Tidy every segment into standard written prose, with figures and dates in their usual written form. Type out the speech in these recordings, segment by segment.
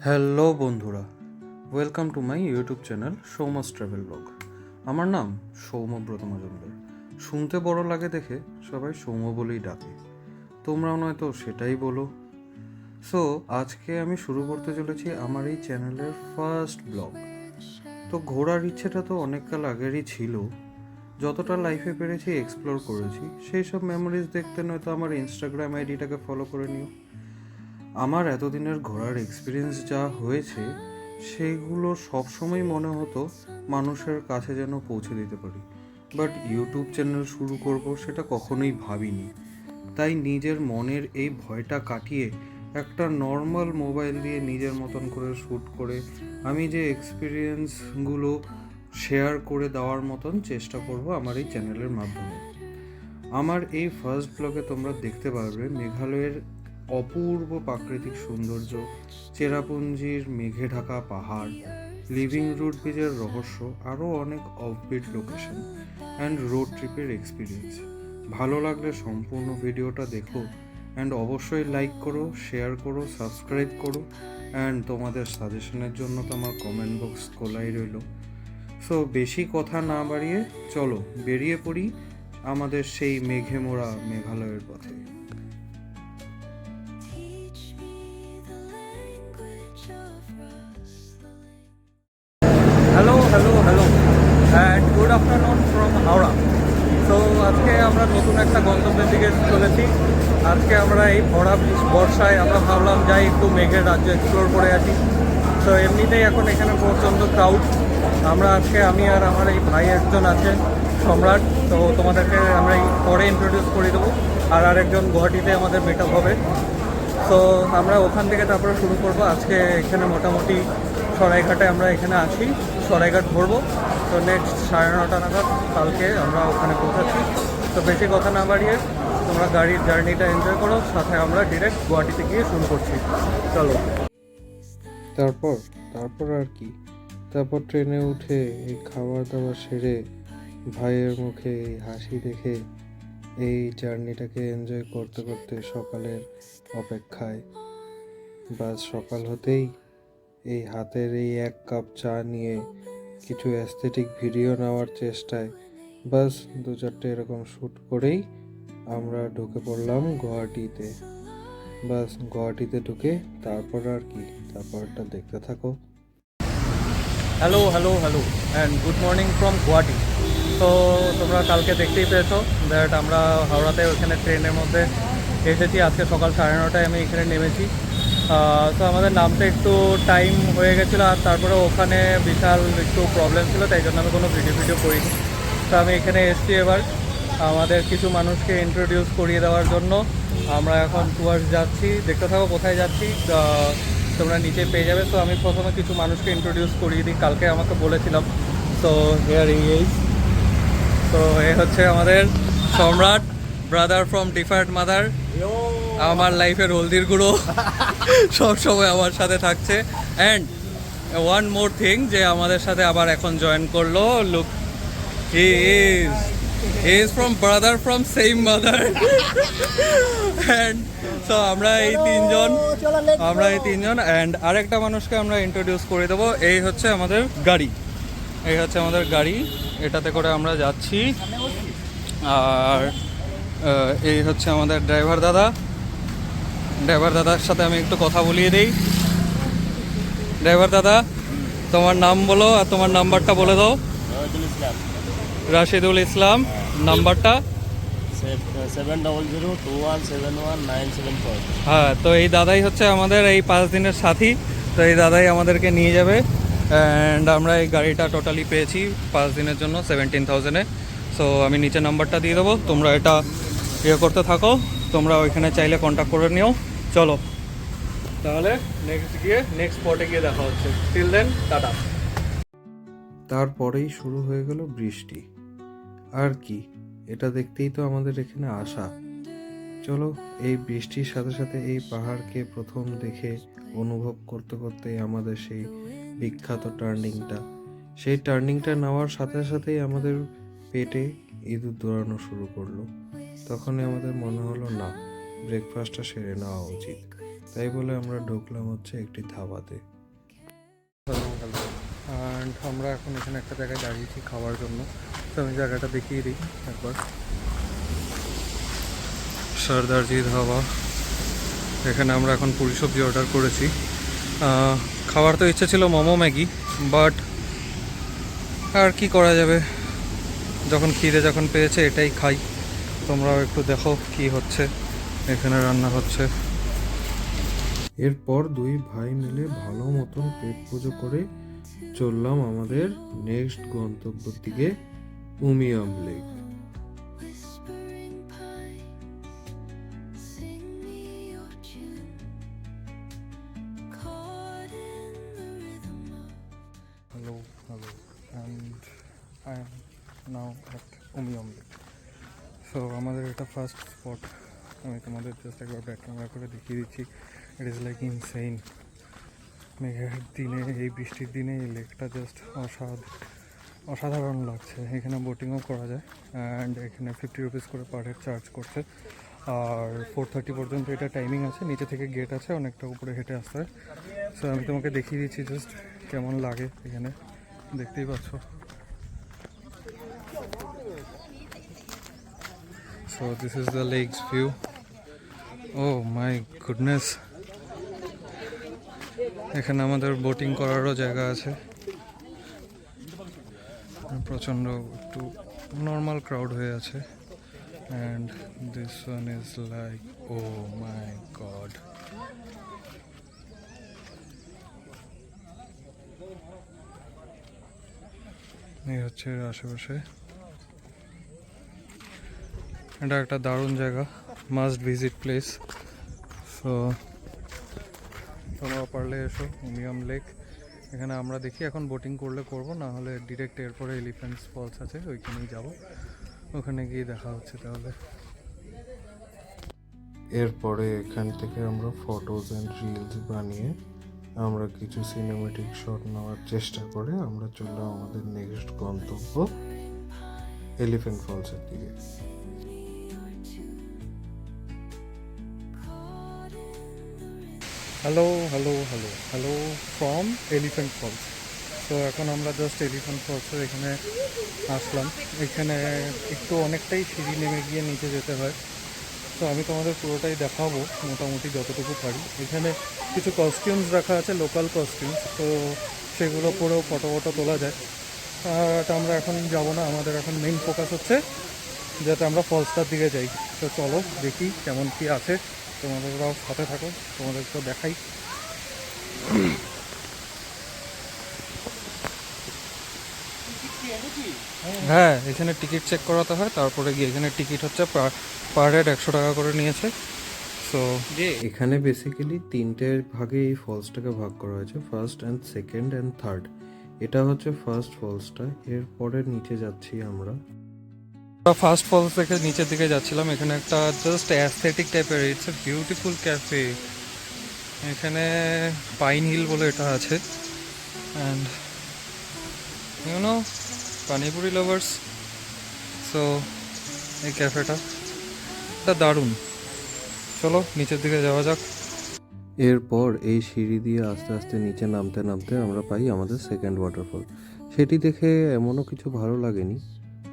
Hello বন্ধুরা, welcome to my YouTube channel Soumas travel vlog. আমার নাম সৌম্যব্রত মজুমদার। শুনতে বড় লাগে দেখে সবাই সৌম্য বলেই ডাকে, তোমরাও নয়তো সেটাই বলো। সো আজকে আমি শুরু করতে চলেছি আমার এই চ্যানেলের ফার্স্ট ব্লগ। তো ঘোরার ইচ্ছেটা তো অনেককাল আগেরই ছিল। যতটা লাইফে পেরেছি এক্সপ্লোর করেছি, সেই সব মেমোরিজ দেখতে নয়তো আমার ইনস্টাগ্রাম আইডিটাকে ফলো করে নিও। আমার এতদিনের ঘোরার এক্সপিরিয়েন্স যা হয়েছে সেগুলো সবসময় মনে হতো মানুষের কাছে যেন পৌঁছে দিতে পারি, বাট ইউটিউব চ্যানেল শুরু করব সেটা কখনোই ভাবিনি। তাই নিজের মনের এই ভয়টা কাটিয়ে একটা নর্মাল মোবাইল দিয়ে নিজের মতন করে শ্যুট করে আমি যে এক্সপিরিয়েন্সগুলো শেয়ার করে দেওয়ার মতন চেষ্টা করব আমার এই চ্যানেলের মাধ্যমে। আমার এই ফার্স্ট ব্লগে তোমরা দেখতে পারবে মেঘালয়ের অপূর্ব প্রাকৃতিক সৌন্দর্য, চেরাপুঞ্জির মেঘে ঢাকা পাহাড়, লিভিং রুট ব্রিজের রহস্য, আরও অনেক অফবিট লোকেশন অ্যান্ড রোড ট্রিপের এক্সপিরিয়েন্স। ভালো লাগলে সম্পূর্ণ ভিডিওটা দেখো অ্যান্ড অবশ্যই লাইক করো, শেয়ার করো, সাবস্ক্রাইব করো অ্যান্ড তোমাদের সাজেশনের জন্য তো আমার কমেন্ট বক্স খোলাই রইল। সো বেশি কথা না বাড়িয়ে চলো বেরিয়ে পড়ি আমাদের সেই মেঘে মোড়া মেঘালয়ের পথে। Hello and good afternoon from Howrah. তো আজকে আমরা নতুন একটা গন্তব্যের দিকে চলেছি। আজকে আমরা এই ভরা বর্ষায় আমরা ভাবলাম যাই একটু মেঘের রাজ্য এক্সপ্লোর করে আসি। তো এমনিতেই এখন এখানে প্রচণ্ড ক্রাউড। আমরা আজকে আমি আর আমার এই ভাই একজন আছে সম্রাট, তো তোমাদেরকে আমরা পরে ইন্ট্রোডিউস করে দেবো। আর আরেকজন গুয়াহাটিতে আমাদের মিট আপ হবে। তো আমরা ওখান থেকে তারপরে শুরু করব। আজকে এখানে মোটামুটি সরাইঘাটে আমরা এখানে আসি, সরাইঘাট ধরবো। তো নেক্সট 9:30 নাগাদ কালকে আমরা ওখানে পৌঁছাচ্ছি। তো বেশি কথা না বাড়িয়ে তোমরা গাড়ির জার্নিটা এনজয় করো, সাথে আমরা ডিরেক্ট গুয়াহাটিতে গিয়ে শুরু করছি। চলো। তারপর আর কি, তারপর ট্রেনে উঠে এই খাবার দাবার সেরে ভাইয়ের মুখে এই হাসি দেখে এই জার্নিটাকে এনজয় করতে করতে সকালের অপেক্ষায়, বাস সকাল হতেই এই হাতের এই 1 কাপ চা নিয়ে কিছু অ্যাস্থেটিক ভিডিও নেওয়ার চেষ্টায় বাস 2-4টে এরকম শ্যুট করেই আমরা ঢুকে পড়লাম গুয়াহাটিতে। বাস গুয়াহাটিতে ঢুকে তারপর আর কি, তারপরটা দেখতে থাকো। Hello and good morning from Guwahati. তো তোমরা কালকে দেখতেই পেয়েছো দ্যাট আমরা হাওড়াতে ওখানে ট্রেনের মধ্যে এসেছি। আজকে সকাল 9:30টায় আমি এখানে নেমেছি। তো আমাদের নামতে একটু টাইম হয়ে গেছিলো, আর তারপরে ওখানে বিশাল একটু প্রবলেম ছিল, তাই জন্য আমি কোনো ভিডিও করিনি। তো আমি এখানে এসেছি এবার আমাদের কিছু মানুষকে ইন্ট্রোডিউস করিয়ে দেওয়ার জন্য। আমরা এখন টুয়ার্স যাচ্ছি, দেখতে থাকো কোথায় যাচ্ছি, তোমরা নিচে পেয়ে যাবে। তো আমি প্রথমে কিছু মানুষকে ইন্ট্রোডিউস করিয়ে দিই, কালকে আমাকে বলেছিলাম। তো হেয়ার এই তো এ হচ্ছে আমাদের সম্রাট, ব্রাদার ফ্রম ডিফারেন্ট মাদার, আমার লাইফের হলদির গুঁড়ো, সব সময় আমার সাথে থাকছে। অ্যান্ড ওয়ান মোর থিং, যে আমাদের সাথে আবার এখন জয়েন করলো, look he is from brother from same mother. And তো আমরা এই তিনজন অ্যান্ড আরেকটা মানুষকে আমরা ইন্ট্রোডিউস করে দেবো। এই হচ্ছে আমাদের গাড়ি, এটাতে করে আমরা যাচ্ছি। আর এই হচ্ছে আমাদের ড্রাইভার দাদার সাথে আমি একটু কথা বলিয়ে দিই। ড্রাইভার দাদা, তোমার নাম বলো আর তোমার নাম্বারটা বলে দাও। রাশিদুল ইসলাম, নাম্বারটা 7002171974। হ্যাঁ, তো এই দাদাই হচ্ছে আমাদের এই 5 দিনের সাথী। তো এই দাদাই আমাদেরকে নিয়ে যাবে। অ্যান্ড আমরা এই গাড়িটা টোটালি পেয়েছি 5 দিনের জন্য 17,000-এ। সো আমি নিচে নাম্বারটা দিয়ে দেবো, তোমরা এটা করতে থাকো। তোমরা ওইখানে চাইলে কন্ট্যাক্ট করে নিও। চলো তাহলে নেক্সট স্পটে গিয়ে দেখা হচ্ছে। Till then, tata. তারপরেই শুরু হয়ে গেল বৃষ্টি। আর কি, এটা দেখতেই তো আমাদের এখানে আসা। চলো এই বৃষ্টির সাথে সাথে এই পাহাড়কে প্রথম দেখে অনুভব করতে করতে আমাদের সেই বিখ্যাত টার্নিংটা নেওয়ার সাথে সাথেই আমাদের পেটে ইঁদুর দৌড়ানো শুরু করলো। তখনই আমাদের মনে হলো না, ব্রেকফাস্টটা সেরে নেওয়া উচিত। তাই বলে আমরা ঢুকলাম হচ্ছে একটি ধাবাতে। হ্যালো অ্যান্ড আমরা এখন এখানে একটা জায়গায় দাঁড়িয়েছি খাওয়ার জন্য। তো আমি জায়গাটা দেখিয়ে দিই একবার। সর্দারজি ধাবা, এখানে আমরা এখন পুরি সবজি অর্ডার করেছি। খাওয়ার তো ইচ্ছে ছিল মোমো ম্যাগি, বাট আর কি করা যাবে, যখন খিদে যখন পেয়েছে এটাই খাই। তোমরাও একটু দেখো কি হচ্ছে, এখানে রান্না হচ্ছে। এরপর দুই ভাই মিলে ভালো মতন পেট পুজো করে চললাম আমাদের নেক্সট গন্তব্যের দিকে, Umiam lake. Hello and I am now at Umiam lake. So আমাদের এটা ফার্স্ট স্পট। আমি তোমাদের জাস্ট একবার ব্যাক ক্যামেরা করে দেখিয়ে দিচ্ছি। It is like insane. মেঘের দিনে, এই বৃষ্টির দিনে এই লেকটা জাস্ট অসাধারণ লাগছে। এখানে বোটিংও করা যায় অ্যান্ড এখানে 50 রুপিস করে পার হেড চার্জ করছে। আর 4:30 পর্যন্ত এটা টাইমিং আছে। নিচে থেকে গেট আছে, অনেকটা উপরে হেঁটে আসতে হয়। সো আমি তোমাকে দেখিয়ে দিচ্ছি জাস্ট কেমন লাগে এখানে, দেখতেই পাচ্ছ। So this is the lake's view. Oh my goodness. এখানে আমাদের বোটিং করারও জায়গা আছে। প্রচণ্ড একটু নর্মাল ক্রাউড হয়ে আছে। And this one is like, oh my God. এই হচ্ছে এর আশেপাশে। এটা একটা দারুণ জায়গা, মাস্ট ভিজিট প্লেস। সো তোমরা পারলে এসো উমিয়াম লেক। এখানে আমরা দেখি এখন বোটিং করলে করব, না হলে ডিরেক্ট এরপরে এলিফ্যান্টস ফলস আছে, ওইখানেই যাব। ওখানে গিয়ে দেখা হচ্ছে তাহলে। এরপরে এখান থেকে আমরা ফটোজ অ্যান্ড রিলস বানিয়ে আমরা কিছু সিনেমেটিক শট নেওয়ার চেষ্টা করে আমরা চললাম আমাদের নেক্সট গন্তব্য, এলিফ্যান্ট ফলসের দিকে। Hello from elephant falls. তো এখন আমরা জাস্ট এলিফ্যান্ট ফলসের এখানে আসলাম। এখানে একটু অনেকটাই সিঁড়ি নেমে গিয়ে নিচে যেতে হয়। তো আমি তোমাদের পুরোটাই দেখাবো মোটামুটি যতটুকু পারি। এখানে কিছু কস্টিউমস রাখা আছে, লোকাল কস্টিউমস, তো সেগুলো পরেও ফটো তোলা যায়। বাট আমরা এখন যাব না, আমাদের এখন মেইন ফোকাস হচ্ছে যাতে আমরা ফলসটার দিকে যাই। তো চলো দেখি কেমন কি আছে, তোমাদেরও সাথে থাকো, তোমাদেরকেও দেখাই। হ্যাঁ, এখানে টিকিট চেক করাতে হয়, তারপরে গিয়ে এখানে টিকিট হচ্ছে পার হেড 100 টাকা করে নিয়েছে। সো এখানে বেসিক্যালি তিনটে ভাগে এই ফলসটাকে ভাগ করা হয়েছে, first and second and third. এটা হচ্ছে ফার্স্ট ফলসটা, এরপরে নিচে যাচ্ছি আমরা। ফার্স্ট ফলস থেকে নিচের দিকে যাচ্ছিলাম। এখানে একটা জাস্ট অ্যাস্থেটিক টাইপের, ইটস এ বিউটিফুল ক্যাফে। এখানে পাইন হিল বলে এটা আছে, and you know panipuri lovers. So এই ক্যাফেটা দারুণ। চলো নিচের দিকে যাওয়া যাক। এরপর এই সিঁড়ি দিয়ে আস্তে আস্তে নিচে নামতে নামতে আমরা পাই আমাদের সেকেন্ড ওয়াটারফল। সেটি দেখে এমনও কিছু ভালো লাগেনি,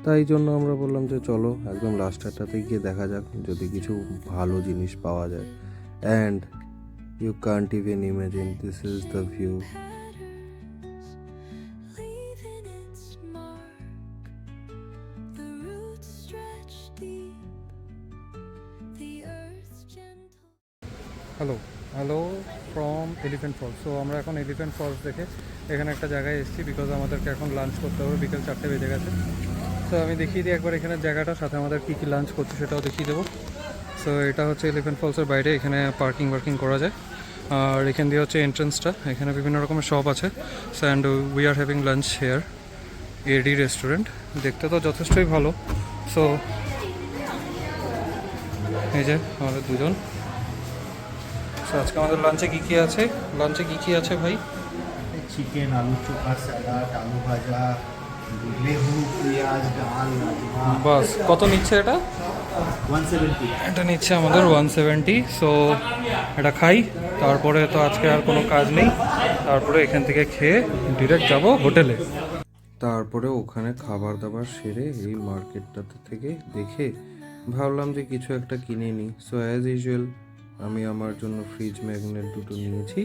তাই জন্য আমরা বললাম যে চলো একদম লাস্টারটাতে গিয়ে দেখা যাক যদি কিছু ভালো জিনিস পাওয়া যায়। And you can't even imagine, this is the view. Hello from elephant falls. So আমরা এখন এলিফ্যান্ট ফলস দেখে এখানে একটা জায়গায় এসেছি, বিকজ আমাদেরকে এখন লাঞ্চ করতে হবে, বিকেল 4টে বেজে গেছে। সো আমি দেখিয়ে দিই একবার এখানে জায়গাটা, সাথে আমাদের কী কী লাঞ্চ করছে সেটাও দেখিয়ে দেবো। সো এটা হচ্ছে এলিফ্যান্ট ফলসের বাইরে, এখানে পার্কিং করা যায়। আর এখান দিয়ে হচ্ছে এন্ট্রেন্সটা, এখানে বিভিন্ন রকমের শপ আছে। So and we are having lunch here, AD restaurant. দেখতে তো যথেষ্টই ভালো। সো এই যে আমাদের দুজন। সো আজকে আমাদের লাঞ্চে কী কী আছে ভাই? চিকেন, আলু চোখা, স্যালাড, আলু ভাজা, লেবু, পেঁয়াজ, ডাল, রাজমা। বাস, কত নিচ্ছে এটা? 170। এটা নিচ্ছে আমাদের 170। সো এটা খাই, তারপরে তো আজকে আর কোনো কাজ নেই। তারপরে এখান থেকে খেয়ে ডিরেক্ট যাব হোটেলে। তারপরে ওখানে খাবার দাবার সেরে এই মার্কেটটাতে থেকে দেখে ভাবলাম যে কিছু একটা কিনে নিই। সো অ্যাজ ইউজুয়াল আমি আমার জন্য ফ্রিজ ম্যাগনেট দুটো নিয়েছি।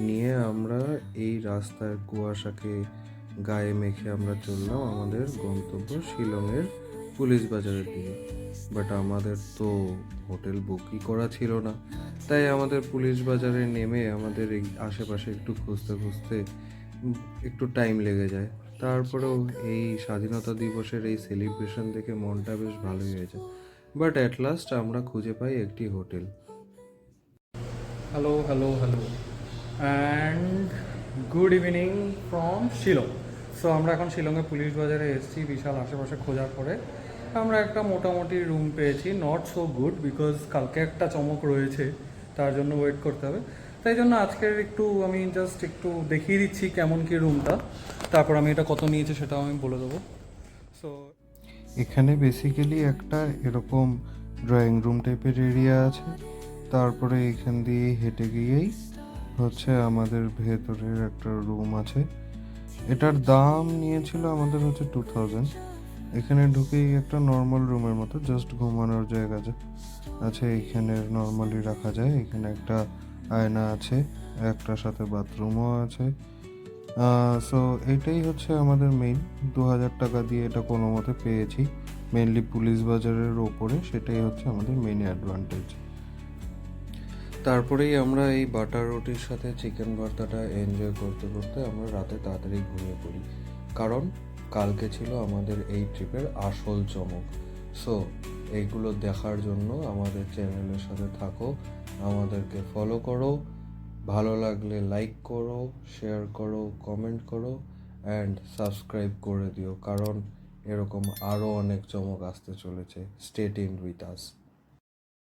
নিয়ে আমরা এই রাস্তার কুয়াশাকে গায়ে মেখে আমরা চললাম আমাদের গন্তব্য শিলংয়ের পুলিশ বাজারের দিকে। বাট আমাদের তো হোটেল বুকই করা ছিল না, তাই আমাদের পুলিশ বাজারে নেমে আমাদের এই আশেপাশে একটু খুঁজতে খুঁজতে একটু টাইম লেগে যায়। তারপরেও এই স্বাধীনতা দিবসের এই সেলিব্রেশন দেখে মনটা বেশ ভালোই হয়েছে। বাট অ্যাট লাস্ট আমরা খুঁজে পাই একটি hotel. Hello hello hello and good evening from Shillong. So আমরা এখন শিলংয়ে পুলিশ বাজারে এসেছি বিশাল আশেপাশে খোঁজার পরে আমরা একটা মোটামুটি রুম পেয়েছি। নট সো গুড বিকজ কালকে একটা চমক রয়েছে, তার জন্য ওয়েট করতে হবে। তাই জন্য আজকের আমি জাস্ট একটু দেখিয়ে দিচ্ছি কেমন কি রুমটা, তারপর আমি এটা কত নিয়েছি সেটাও আমি বলে দেবো। সো এখানে বেসিক্যালি একটা এরকম ড্রয়িং রুম টাইপের এরিয়া আছে। তারপরে এখান দিয়ে হেঁটে গিয়েই হচ্ছে আমাদের ভেতরের একটা রুম আছে। এটার দাম নিয়েছিল আমাদের হচ্ছে 2000। এখানে ঢুকেই একটা নর্মাল রুমের মতো জাস্ট ঘুমানোর জায়গা আছে। এখানে নর্মালি রাখা যায়। এখানে একটা আয়না আছে, একটার সাথে বাথরুমও আছে। সো এটাই হচ্ছে আমাদের মেইন। 2000 টাকা দিয়ে এটা কোনো মতে পেয়েছি, মেইনলি পুলিশ বাজারের ওপরে। সেটাই হচ্ছে আমাদের মেইন অ্যাডভান্টেজ। তারপরেই আমরা এই বাটার রুটির সাথে চিকেন ভর্তাটা এনজয় করতে করতে আমরা রাতে তাড়াতাড়ি ঘুমিয়ে পড়ি, কারণ কালকে ছিল আমাদের এই ট্রিপের আসল চমক। সো এইগুলো দেখার জন্য আমাদের চ্যানেলের সাথে থাকো, আমাদেরকে ফলো করো, ভালো লাগলে লাইক করো, শেয়ার করো, কমেন্ট করো অ্যান্ড সাবস্ক্রাইব করে দিও, কারণ এরকম আরও অনেক চমক আসতে চলেছে। Stay tuned with us.